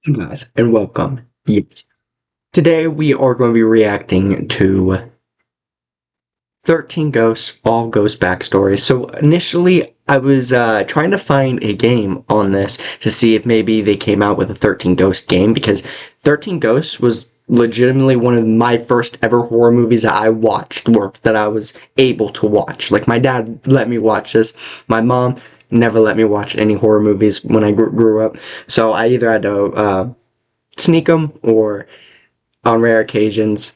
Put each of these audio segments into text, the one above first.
Hey guys, and welcome. Yes. Today we are going to be reacting to 13 Ghosts, all ghost backstories. So initially I was trying to find a game on this to see if maybe they came out with a 13 Ghost game because 13 Ghosts was legitimately one of my first ever horror movies that I watched or that I was able to watch. Like my dad let me watch this. My mom never let me watch any horror movies when I grew up. So I either had to sneak them or on rare occasions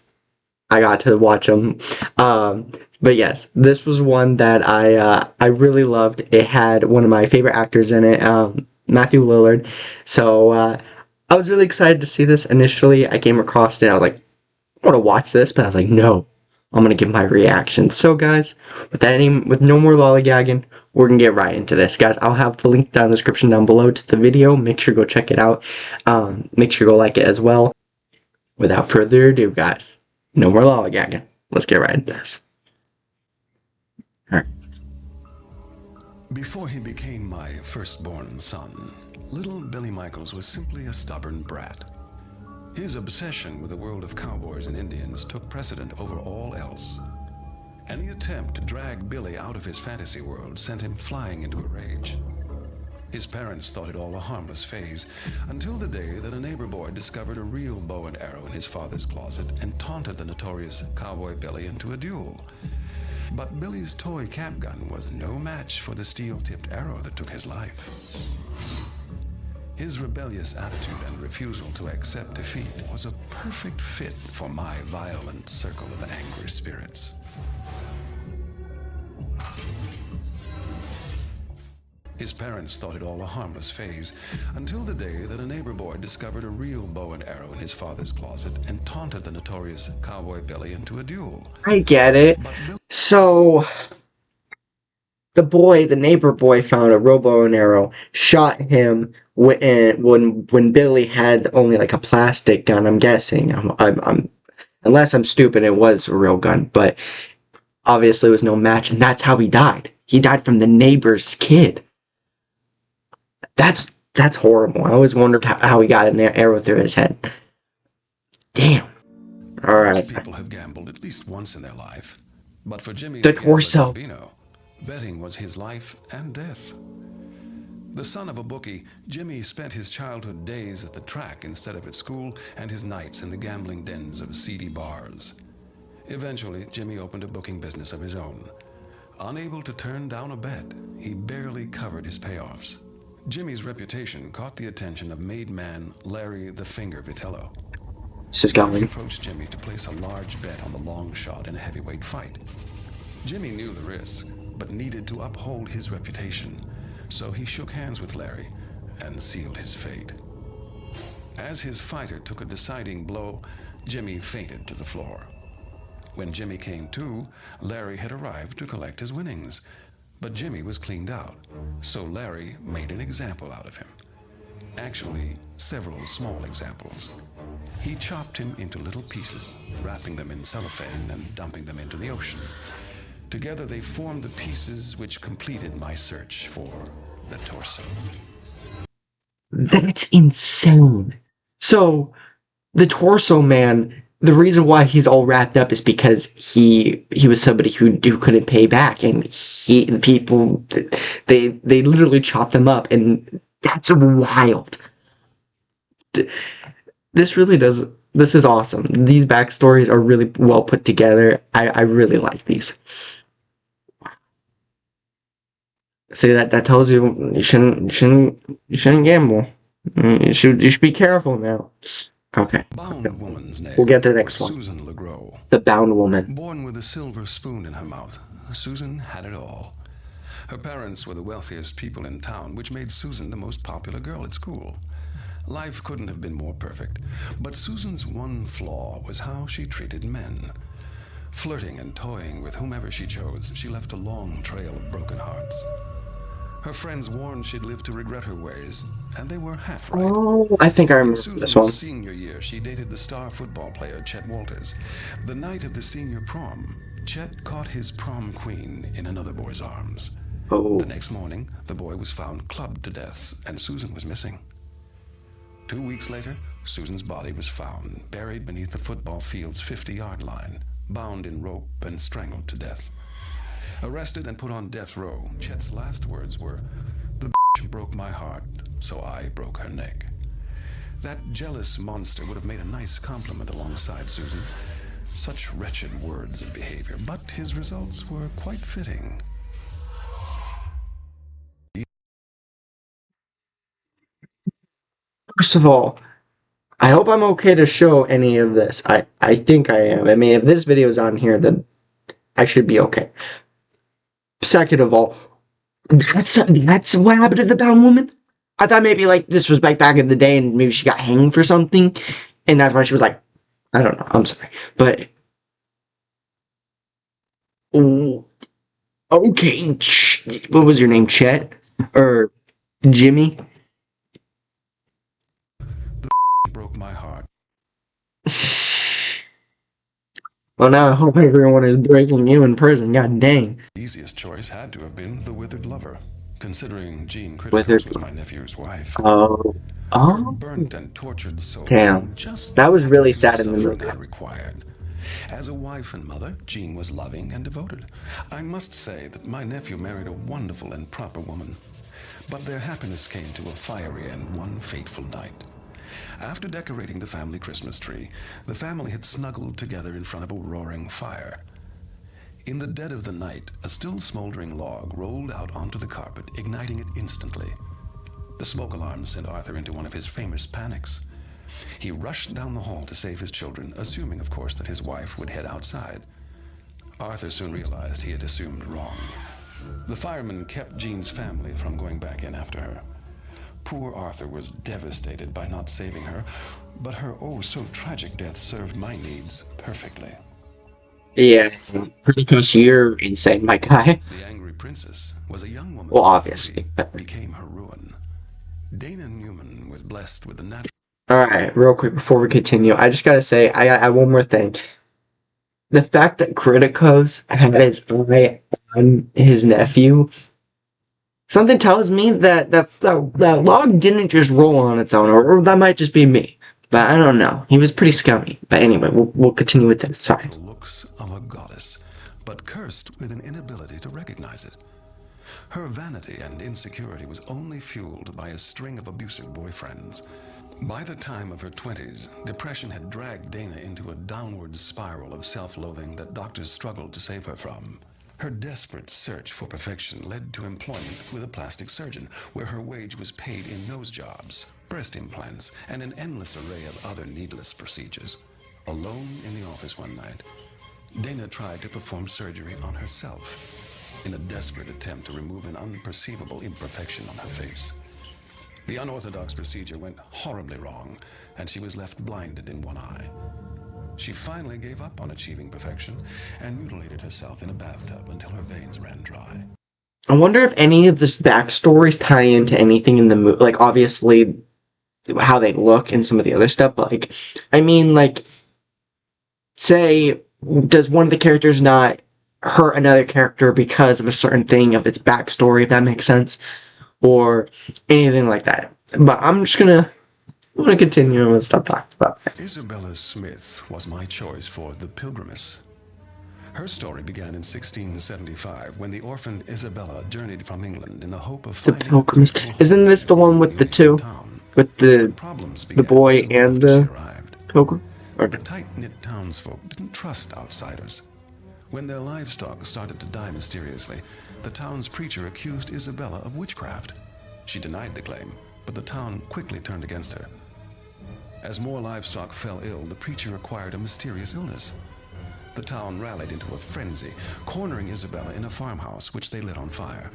I got to watch them. But yes, this was one that I really loved. It had one of my favorite actors in it, Matthew Lillard. So I was really excited to see this. Initially, I came across it. I was like, I want to watch this, but I was like, no, I'm gonna give my reaction. So guys, with no more lollygagging, we're gonna get right into this, guys. I'll have the link down in the description down below to the video. Make sure to go check it out. Make sure to go like it as well. Without further ado, guys, no more lollygagging. Let's get right into this. Alright. Before he became my firstborn son, little Billy Michaels was simply a stubborn brat. His obsession with the world of cowboys and Indians took precedent over all else. Any attempt to drag Billy out of his fantasy world sent him flying into a rage. His parents thought it all a harmless phase, until the day that a neighbor boy discovered a real bow and arrow in his father's closet and taunted the notorious Cowboy Billy into a duel. But Billy's toy cap gun was no match for the steel-tipped arrow that took his life. His rebellious attitude and refusal to accept defeat was a perfect fit for my violent circle of angry spirits. His parents thought it all a harmless phase, until the day that a neighbor boy discovered a real bow and arrow in his father's closet and taunted the notorious Cowboy Billy into a duel. I get it. So, the neighbor boy, found a robo and arrow, shot him when Billy had only like a plastic gun. I'm guessing. Unless I'm stupid, it was a real gun, but obviously it was no match, and that's how he died. He died from the neighbor's kid. That's horrible. I always wondered how he got an arrow through his head. Damn. All right. People have gambled at least once in their life, but for Jimmy The torso. Gambino, betting was his life and death. The son of a bookie, Jimmy spent his childhood days at the track instead of at school, and his nights in the gambling dens of seedy bars. Eventually, Jimmy opened a booking business of his own. Unable to turn down a bet, he barely covered his payoffs. Jimmy's reputation caught the attention of made man Larry the Finger Vitello. This is going. Larry approached Jimmy to place a large bet on the long shot in a heavyweight fight. Jimmy knew the risk, but needed to uphold his reputation, so he shook hands with Larry and sealed his fate. As his fighter took a deciding blow, Jimmy fainted to the floor. When Jimmy came to, Larry had arrived to collect his winnings. But Jimmy was cleaned out, so Larry made an example out of him. Actually, several small examples. He chopped him into little pieces, wrapping them in cellophane and dumping them into the ocean. Together they formed the pieces which completed my search for the torso. That's insane. So, the torso man, the reason why he's all wrapped up is because he was somebody who couldn't pay back, and the people, they literally chopped him up, and that's wild. This is awesome. These backstories are really well put together. I really like these. See, that tells you you shouldn't gamble. You should be careful now. Okay. Bound woman's name. We'll get to the next one. Susan LeGros. The bound woman. Born with a silver spoon in her mouth, Susan had it all. Her parents were the wealthiest people in town, which made Susan the most popular girl at school. Life couldn't have been more perfect, but Susan's one flaw was how she treated men. Flirting and toying with whomever she chose, she left a long trail of broken hearts. Her friends warned she'd live to regret her ways, and they were half right. Oh, I think I remember this one. In Susan's senior year, she dated the star football player Chet Walters. The night of the senior prom, Chet caught his prom queen in another boy's arms. Oh. The next morning, the boy was found clubbed to death, and Susan was missing. 2 weeks later, Susan's body was found, buried beneath the football field's 50-yard line, bound in rope and strangled to death. Arrested and put on death row, Chet's last words were, "The bitch broke my heart, so I broke her neck." That jealous monster would have made a nice compliment alongside Susan. Such wretched words and behavior, but his results were quite fitting. First of all, I hope I'm okay to show any of this. I think I am. I mean, if this video is on here, then I should be okay. Second of all, that's what happened to the bound woman? I thought maybe, like, this was back in the day and maybe she got hanged for something, and that's why she was like, I don't know, I'm sorry. But, okay, what was your name, Chet? Or Jimmy? The broke my heart. Well, now I hope everyone is breaking you in prison, god dang. The easiest choice had to have been the withered lover, considering Jean Withered? Criticus was my nephew's wife. Oh. Her Oh. burnt and tortured soul. Damn. Just That was really the sad in the suffering movie. I required. As a wife and mother, Jean was loving and devoted. I must say that my nephew married a wonderful and proper woman. But their happiness came to a fiery end one fateful night. After decorating the family Christmas tree, the family had snuggled together in front of a roaring fire. In the dead of the night, a still smoldering log rolled out onto the carpet, igniting it instantly. The smoke alarm sent Arthur into one of his famous panics. He rushed down the hall to save his children, assuming, of course, that his wife would head outside. Arthur soon realized he had assumed wrong. The firemen kept Jean's family from going back in after her. Poor Arthur was devastated by not saving her, but her oh-so-tragic death served my needs perfectly. Yeah, because you're insane, my guy. The angry princess was a young woman. Well, obviously. Became her ruin. Dana Newman was blessed with the natural. Alright, real quick before we continue, I just gotta say, I one more thing. The fact that Criticos had his eye on his nephew, something tells me that log didn't just roll on its own, or that might just be me. But I don't know. He was pretty scummy. But anyway, we'll continue with this. Sorry. The looks of a goddess, but cursed with an inability to recognize it. Her vanity and insecurity was only fueled by a string of abusive boyfriends. By the time of her 20s, depression had dragged Dana into a downward spiral of self-loathing that doctors struggled to save her from. Her desperate search for perfection led to employment with a plastic surgeon, where her wage was paid in nose jobs, breast implants, and an endless array of other needless procedures. Alone in the office one night, Dana tried to perform surgery on herself in a desperate attempt to remove an unperceivable imperfection on her face. The unorthodox procedure went horribly wrong, and she was left blinded in one eye. She finally gave up on achieving perfection and mutilated herself in a bathtub until her veins ran dry. I wonder if any of this backstories tie into anything in the movie. Like, obviously, how they look and some of the other stuff. But, like, I mean, like, say, does one of the characters not hurt another character because of a certain thing of its backstory, if that makes sense? Or anything like that. But I'm gonna continue and stop talking about that. Isabella Smith was my choice for The Pilgrimess. Her story began in 1675 when the orphaned Isabella journeyed from England in the hope of The finding Pilgrimess. Isn't this the one with the two? With the boy and the pilgrim? Or The tight-knit townsfolk didn't trust outsiders. When their livestock started to die mysteriously, the town's preacher accused Isabella of witchcraft. She denied the claim, but the town quickly turned against her. As more livestock fell ill, the preacher acquired a mysterious illness. The town rallied into a frenzy, cornering Isabella in a farmhouse, which they lit on fire.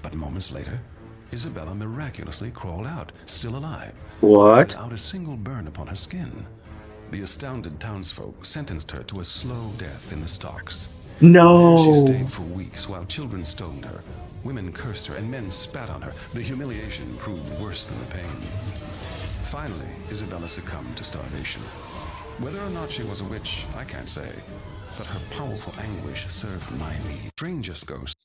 But moments later, Isabella miraculously crawled out, still alive. what? Without a single burn upon her skin. The astounded townsfolk sentenced her to a slow death in the stocks. There she No. stayed for weeks while children stoned her, women cursed her, and men spat on her. The humiliation proved worse than the pain. Finally, Isabella succumbed to starvation. Whether or not she was a witch, I can't say, but her powerful anguish served my need. Strangest ghost.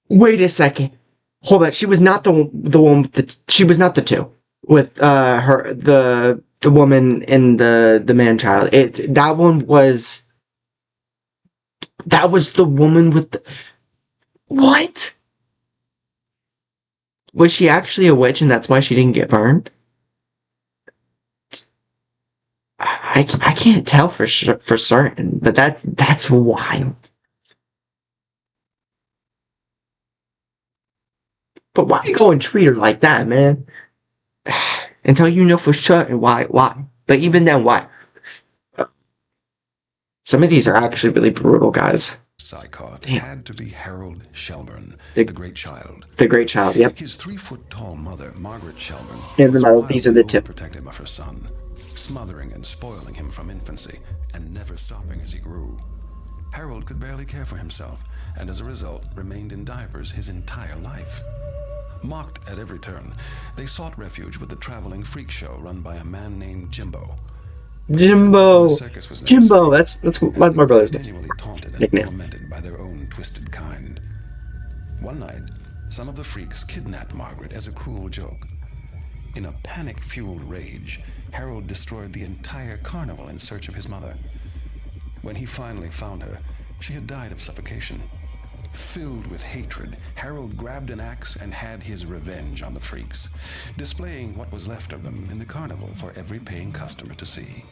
Wait a second. Hold on. She was not the one with the. She was not the two. with her the woman and the man child. That was the woman with the, what? Was she actually a witch and that's why she didn't get burned? I can't tell for sure, for certain, but that's wild. But why go and treat her like that, man? Until you know for certain why. But even then, why? Some of these are actually really brutal, guys. I caught Damn. had to be Harold Shelburne, The- the Great Child. The Great Child, yep. His 3-foot-tall mother, Margaret Shelburne, And was remember, these are wildly the tip. overprotective of her son, smothering and spoiling him from infancy, and never stopping as he grew. Harold could barely care for himself, and as a result, remained in diapers his entire life. Mocked at every turn, they sought refuge with the traveling freak show run by a man named Jimbo. Jimbo! The circus was Jimbo! necessary, That's and my they were brother's continually taunted and nickname. tormented by their own twisted kind. One night, some of the freaks kidnapped Margaret as a cruel joke. In a panic-fueled rage, Harold destroyed the entire carnival in search of his mother. When he finally found her, she had died of suffocation. Filled with hatred, Harold grabbed an axe and had his revenge on the freaks, displaying what was left of them in the carnival for every paying customer to see.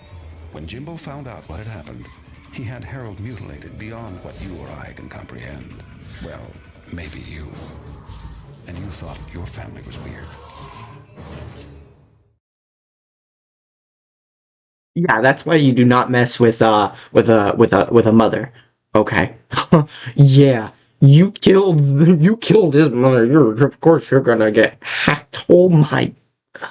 When Jimbo found out what had happened, he had Harold mutilated beyond what you or I can comprehend. Well, maybe you. And you thought your family was weird. Yeah, that's why you do not mess with a mother. Okay. Yeah. You killed his mother. Of course you're gonna get hacked. Oh my god.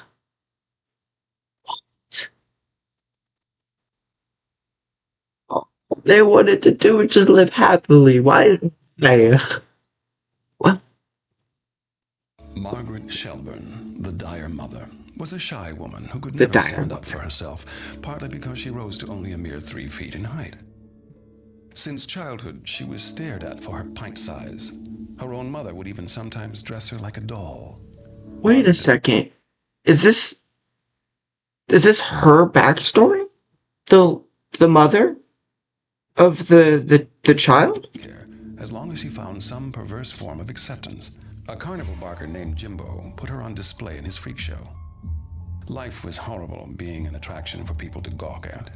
All they wanted to do was just live happily. Why? Hey, what? Margaret Shelburne, the dire mother, was a shy woman who could The never dire stand up mother. for herself, partly because she rose to only a mere 3 feet in height. Since childhood, she was stared at for her pint size. Her own mother would even sometimes dress her like a doll. Wait a second. Is this her backstory? The the mother of the child? Here, as long as she found some perverse form of acceptance, a carnival barker named Jimbo put her on display in his freak show. Life was horrible, being an attraction for people to gawk at.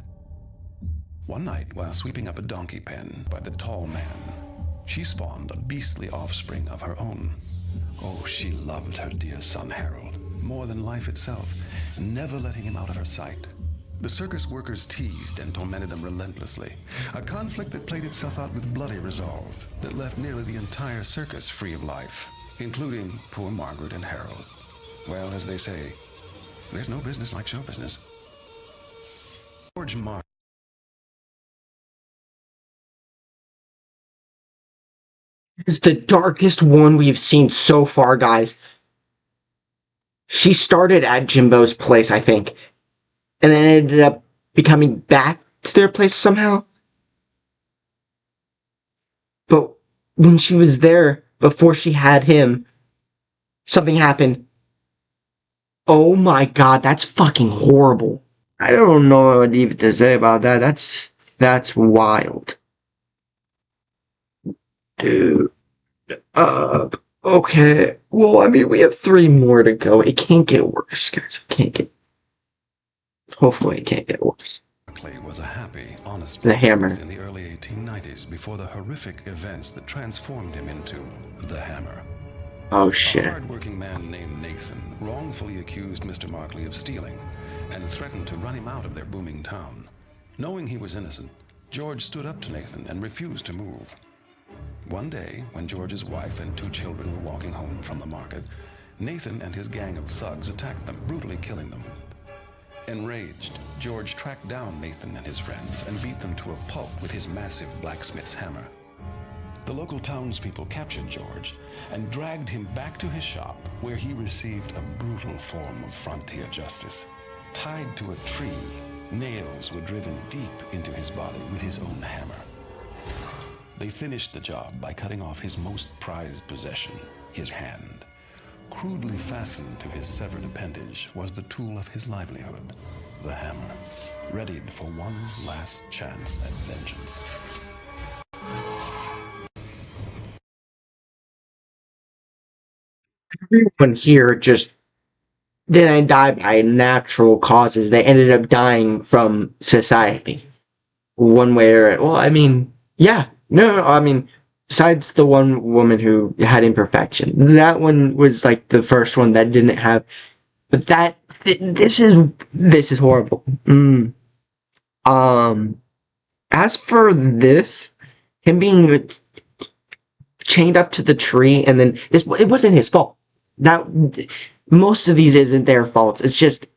One night, while sweeping up a donkey pen by the tall man, she spawned a beastly offspring of her own. Oh, she loved her dear son Harold more than life itself, never letting him out of her sight. The circus workers teased and tormented them relentlessly, a conflict that played itself out with bloody resolve that left nearly the entire circus free of life, including poor Margaret and Harold. Well, as they say, there's no business like show business. George Martin Is the darkest one we've seen so far, guys. She started at Jimbo's place, I think, and then ended up becoming back to their place somehow. But when she was there before she had him, something happened. Oh my god, that's fucking horrible. I don't know what even to say about that. That's wild. Dude. Okay. Well, I mean, we have 3 more to go. It can't get worse, guys. It can't get. Hopefully, it can't get worse. Barclay was a happy, honest The Hammer. in the early 1890s before the horrific events that transformed him into the Hammer. Oh A shit. hard-working man named Nathan wrongfully accused Mr. Markley of stealing and threatened to run him out of their booming town. Knowing he was innocent, George stood up to Nathan and refused to move. One day, when George's wife and 2 children were walking home from the market, Nathan and his gang of thugs attacked them, brutally killing them. Enraged, George tracked down Nathan and his friends and beat them to a pulp with his massive blacksmith's hammer. The local townspeople captured George and dragged him back to his shop, where he received a brutal form of frontier justice. Tied to a tree, nails were driven deep into his body with his own hammer. They finished the job by cutting off his most prized possession, his hand. Crudely fastened to his severed appendage was the tool of his livelihood, the hammer, readied for one last chance at vengeance. Everyone here just didn't die by natural causes. They ended up dying from society. One way or, well, I mean, yeah. No, I mean, besides the one woman who had imperfection. That one was like the first one that didn't have, but this is horrible. Um, as for this, him being chained up to the tree, and then it wasn't his fault. That most of these isn't their faults. It's just,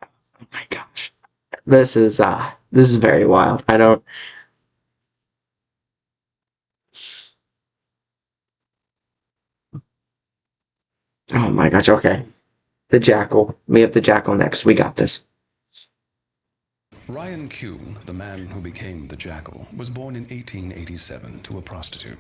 oh my gosh, this is very wild. I don't. Oh my gosh. Okay, the jackal. We have the jackal next. We got this. Ryan Q, the man who became the Jackal, was born in 1887 to a prostitute.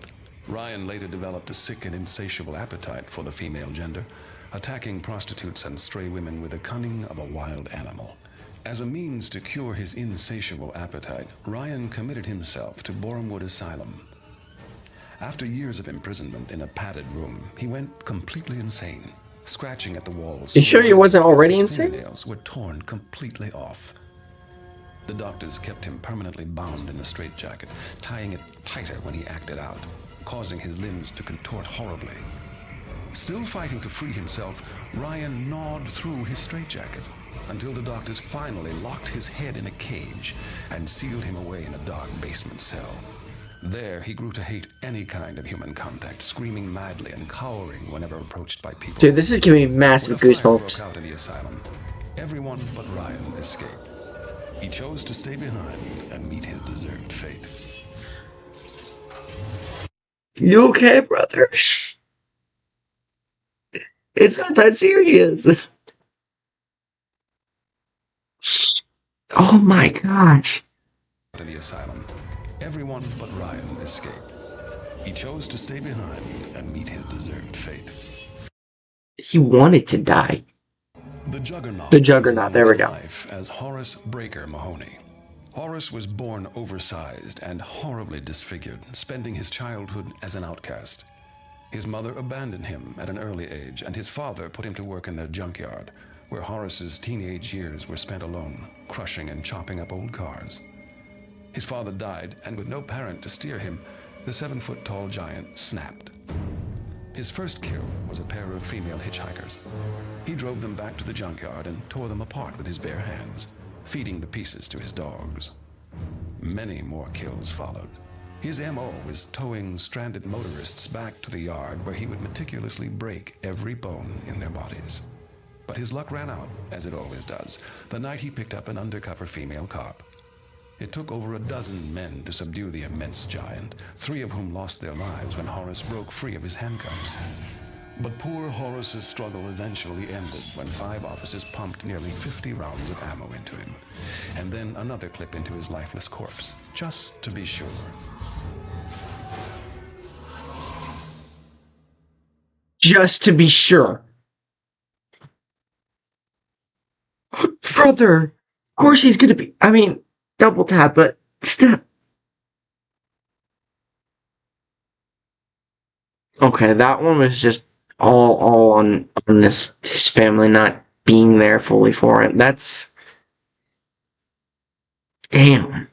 Ryan later developed a sick and insatiable appetite for the female gender, attacking prostitutes and stray women with the cunning of a wild animal. As a means to cure his insatiable appetite, Ryan committed himself to Borehamwood Asylum. After years of imprisonment in a padded room, he went completely insane, scratching at the walls. You sure he wasn't already insane? His fingernails were torn completely off. The doctors kept him permanently bound in a straitjacket, tying it tighter when he acted out, causing his limbs to contort horribly. Still fighting to free himself, Ryan gnawed through his straitjacket until the doctors finally locked his head in a cage and sealed him away in a dark basement cell. There, he grew to hate any kind of human contact, screaming madly and cowering whenever approached by people. Dude, this is giving me massive When a fire goosebumps. broke out in the asylum, everyone but Ryan escaped. He chose to stay behind and meet his deserved fate. You okay, brother? It's not that serious. Oh my gosh. In the asylum, everyone but Ryan escaped. He chose to stay behind and meet his deserved fate. He wanted to die. The Juggernaut. The Juggernaut, there we began go. life as Horace Breaker Mahoney. Horace was born oversized and horribly disfigured, spending his childhood as an outcast. His mother abandoned him at an early age, and his father put him to work in their junkyard, where Horace's teenage years were spent alone, crushing and chopping up old cars. His father died, and with no parent to steer him, the 7-foot-tall giant snapped. His first kill was a pair of female hitchhikers. He drove them back to the junkyard and tore them apart with his bare hands, feeding the pieces to his dogs. Many more kills followed. His M.O. was towing stranded motorists back to the yard where he would meticulously break every bone in their bodies. But his luck ran out, as it always does, the night he picked up an undercover female cop. It took over a dozen men to subdue the immense giant, 3 of whom lost their lives when Horace broke free of his handcuffs. But poor Horace's struggle eventually ended when 5 officers pumped nearly 50 rounds of ammo into him, and then another clip into his lifeless corpse, just to be sure. Just to be sure. Brother! Of course he's gonna be, I mean, double tap, but still. Okay, that one was just all on this his family not being there fully for it. That's damn.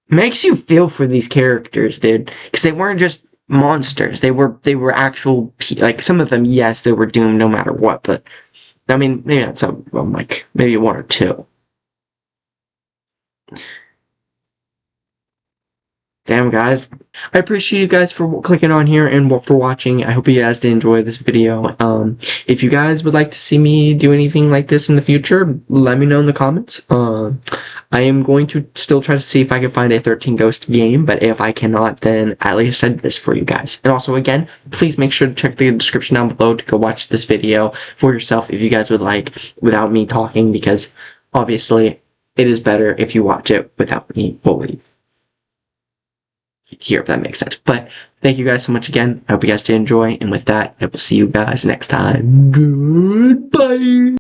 Makes you feel for these characters, dude, because they weren't just monsters. They were actual like some of them. Yes, they were doomed no matter what, but I mean, maybe not some. Well, like maybe 1 or 2. Damn, guys. I appreciate you guys for clicking on here and for watching. I hope you guys did enjoy this video. If you guys would like to see me do anything like this in the future, let me know in the comments. I am going to still try to see if I can find a 13 Ghost game, but if I cannot, then at least I did this for you guys. And also, again, please make sure to check the description down below to go watch this video for yourself if you guys would like, without me talking, because obviously it is better if you watch it without me fully here, if that makes sense. But thank you guys so much again. I hope you guys did enjoy. And with that, I will see you guys next time. Goodbye.